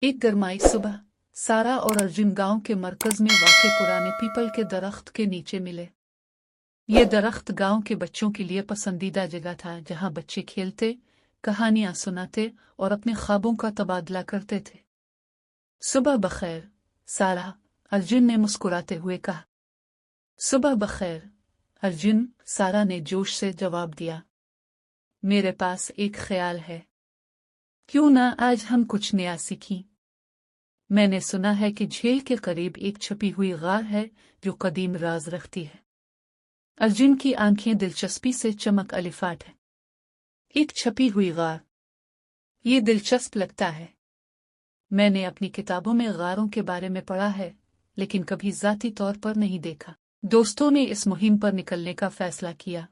एक गरमाई सुबह सारा और अर्जुन गांव के मरकज में वाक़े पुराने पीपल के दरख्त के नीचे मिले। ये दरख्त गांव के बच्चों के लिए पसंदीदा जगह था, जहां बच्चे खेलते, कहानियां सुनाते और अपने ख्वाबों का तबादला करते थे। सुबह बखैर, सारा, अर्जुन ने मुस्कुराते हुए कहा। सुबह बखैर, अर्जुन, सारा ने जोश से जवाब दिया। मेरे पास एक ख्याल है, क्यों ना आज हम कुछ नया सीखें। मैंने सुना है कि झील के करीब एक छुपी हुई गार है जो कदीम राज रखती है। अर्जुन की आंखें दिलचस्पी से चमक अलिफाट है। एक छपी हुई गार, ये दिलचस्प लगता है। मैंने अपनी किताबों में गारों के बारे में पढ़ा है, लेकिन कभी ज़ाती तौर पर नहीं देखा। दोस्तों ने इस मुहिम पर निकलने का फैसला किया।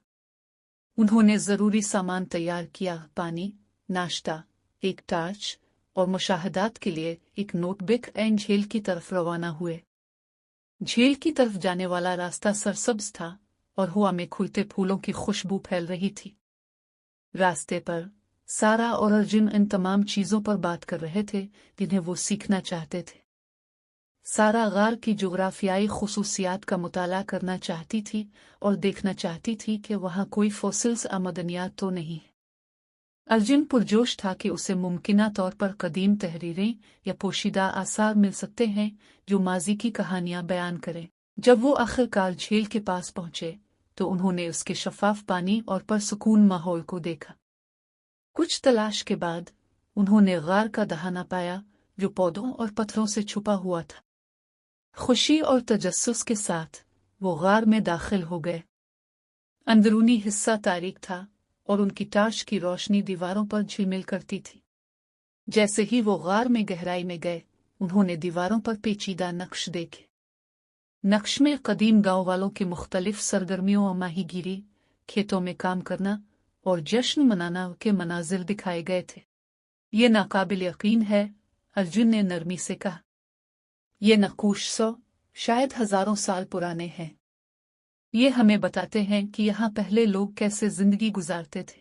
उन्होंने ज़रूरी सामान तैयार किया, पानी, नाश्ता, एक टार्च और मुशाहदात के लिए एक नोटबुक एंड झील की तरफ रवाना हुए। झील की तरफ जाने वाला रास्ता सरसब्ज था और हवा में खुलते फूलों की खुशबू फैल रही थी। रास्ते पर सारा और अर्जुन इन तमाम चीज़ों पर बात कर रहे थे जिन्हें वो सीखना चाहते थे। सारा गार की जुग्राफियाई खुसूसियात का मुताला करना चाहती थी और देखना चाहती थी कि वहाँ कोई फॉसिल्स आमदनियात तो नहीं है। अर्जुन पुरजोश था कि उसे मुमकिना तौर पर कदीम तहरीरें या पोशीदा आसार मिल सकते हैं जो माजी की कहानियां बयान करें। जब वो आखिरकार झील के पास पहुंचे तो उन्होंने उसके शफाफ पानी और परसुकून माहौल को देखा। कुछ तलाश के बाद उन्होंने गार का दहाना पाया जो पौधों और पत्थरों से छुपा हुआ था। खुशी और तजस्सुस के साथ वो गार में दाखिल हो गए। अंदरूनी हिस्सा तारीक था और उनकी टार्च की रोशनी दीवारों पर झिलमिल करती थी। जैसे ही वो गार में गहराई में गए, उन्होंने दीवारों पर पेचीदा नक्श देखे। नक्श में कदीम गांव वालों की मुख्तलिफ सरगर्मियों और माहीगीरी, खेतों में काम करना और जश्न मनाना के मनाजिर दिखाए गए थे। ये नाकाबिल यकीन है, अर्जुन ने नरमी से कहा। ये नक्श 100, शायद हजारों साल पुराने हैं। ये हमें बताते हैं कि यहाँ पहले लोग कैसे जिंदगी गुजारते थे।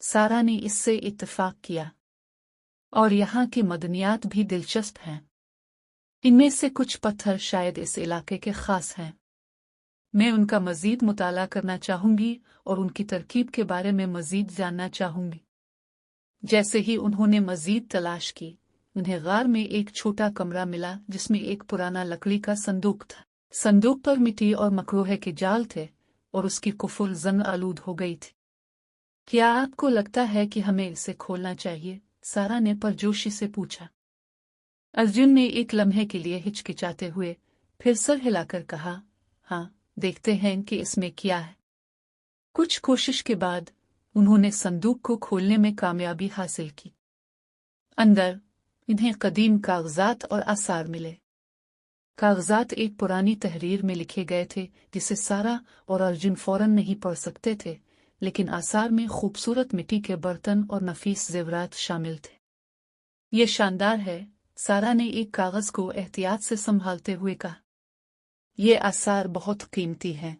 सारा ने इससे इत्तेफाक किया। और यहाँ की मदनियात भी दिलचस्प हैं। इनमें से कुछ पत्थर शायद इस इलाके के खास हैं। मैं उनका मजीद मुताला करना चाहूंगी और उनकी तरकीब के बारे में मजीद जानना चाहूंगी। जैसे ही उन्होंने मजीद तलाश की, उन्हें गार में एक छोटा कमरा मिला जिसमें एक पुराना लकड़ी का संदूक था। संदूक पर मिट्टी और मकरोहे के जाल थे और उसकी कुफुल जंग आलूद हो गई थी। क्या आपको लगता है कि हमें इसे खोलना चाहिए? सारा ने परजोशी से पूछा। अर्जुन ने एक लम्हे के लिए हिचकिचाते हुए फिर सर हिलाकर कहा, हाँ, देखते हैं कि इसमें क्या है। कुछ कोशिश के बाद उन्होंने संदूक को खोलने में कामयाबी हासिल की। अंदर इन्हें कदीम कागजात और आसार मिले। कागजात एक पुरानी तहरीर में लिखे गए थे जिसे सारा और अर्जुन फौरन नहीं पढ़ सकते थे, लेकिन आसार में खूबसूरत मिट्टी के बर्तन और नफीस जेवरात शामिल थे। ये शानदार है, सारा ने एक कागज को एहतियात से संभालते हुए कहा। ये आसार बहुत कीमती हैं।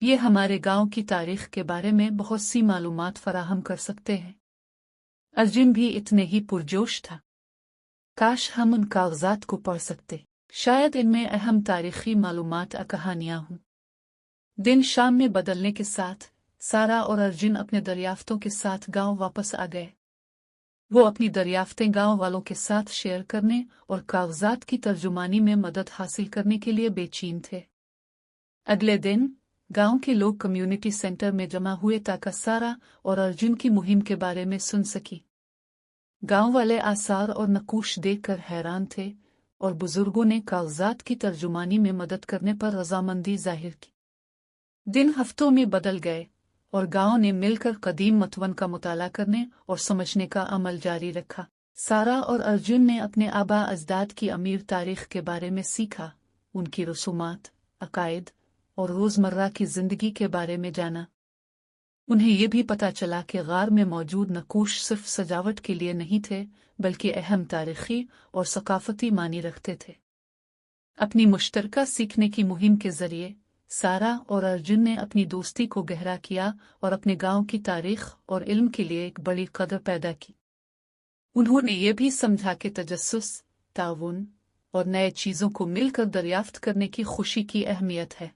ये हमारे गांव की तारीख के बारे में बहुत सी मालूमात फराहम कर सकते हैं। अर्जुन भी इतने ही पुरजोश था। काश हम उन कागजात को पढ़ सकते। शायद इनमें अहम तारीखी मालूमात और कहानियां हों। दिन शाम में बदलने के साथ सारा और अर्जुन अपने दरियाफ्तों के साथ गांव वापस आ गए। वो अपनी दरियाफ्तें गांव वालों के साथ शेयर करने और कागजात की तर्जुमानी में मदद हासिल करने के लिए बेचैन थे। अगले दिन गांव के लोग कम्युनिटी सेंटर में जमा हुए ताकि सारा और अर्जुन की मुहिम के बारे में सुन सकी। गांव वाले आसार और नकूश देखकर हैरान थे और बुजुर्गों ने कागजात की तर्जुमानी में मदद करने पर रजामंदी जाहिर की। दिन हफ्तों में बदल गए और गांव ने मिलकर कदीम मतवन का मुताला करने और समझने का अमल जारी रखा। सारा और अर्जुन ने अपने आबा अजदाद की अमीर तारीख के बारे में सीखा, उनकी रसूमात, अकायद और रोज़मर्रा की ज़िंदगी के बारे में जाना। उन्हें ये भी पता चला कि गार में मौजूद नकूश सिर्फ सजावट के लिए नहीं थे, बल्कि अहम तारीखी और सकाफती मानी रखते थे। अपनी मुश्तरका सीखने की मुहिम के जरिए सारा और अर्जुन ने अपनी दोस्ती को गहरा किया और अपने गांव की तारीख और इल्म के लिए एक बड़ी कदर पैदा की। انہوں نے یہ بھی سمجھا کہ تجسس، تعاون اور نئے چیزوں کو مل کر دریافت کرنے کی خوشی کی اہمیت ہے۔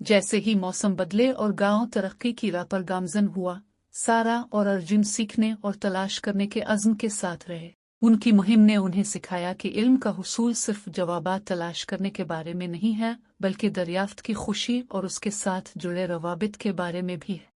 جیسے ہی موسم بدلے اور گاؤں ترقی کی راہ پر گامزن ہوا، سارا اور ارجن سیکھنے اور تلاش کرنے کے عزم کے ساتھ رہے۔ ان کی مہم نے انہیں سکھایا کہ علم کا حصول صرف جوابات تلاش کرنے کے بارے میں نہیں ہے، بلکہ دریافت کی خوشی اور اس کے ساتھ جڑے روابط کے بارے میں بھی ہے۔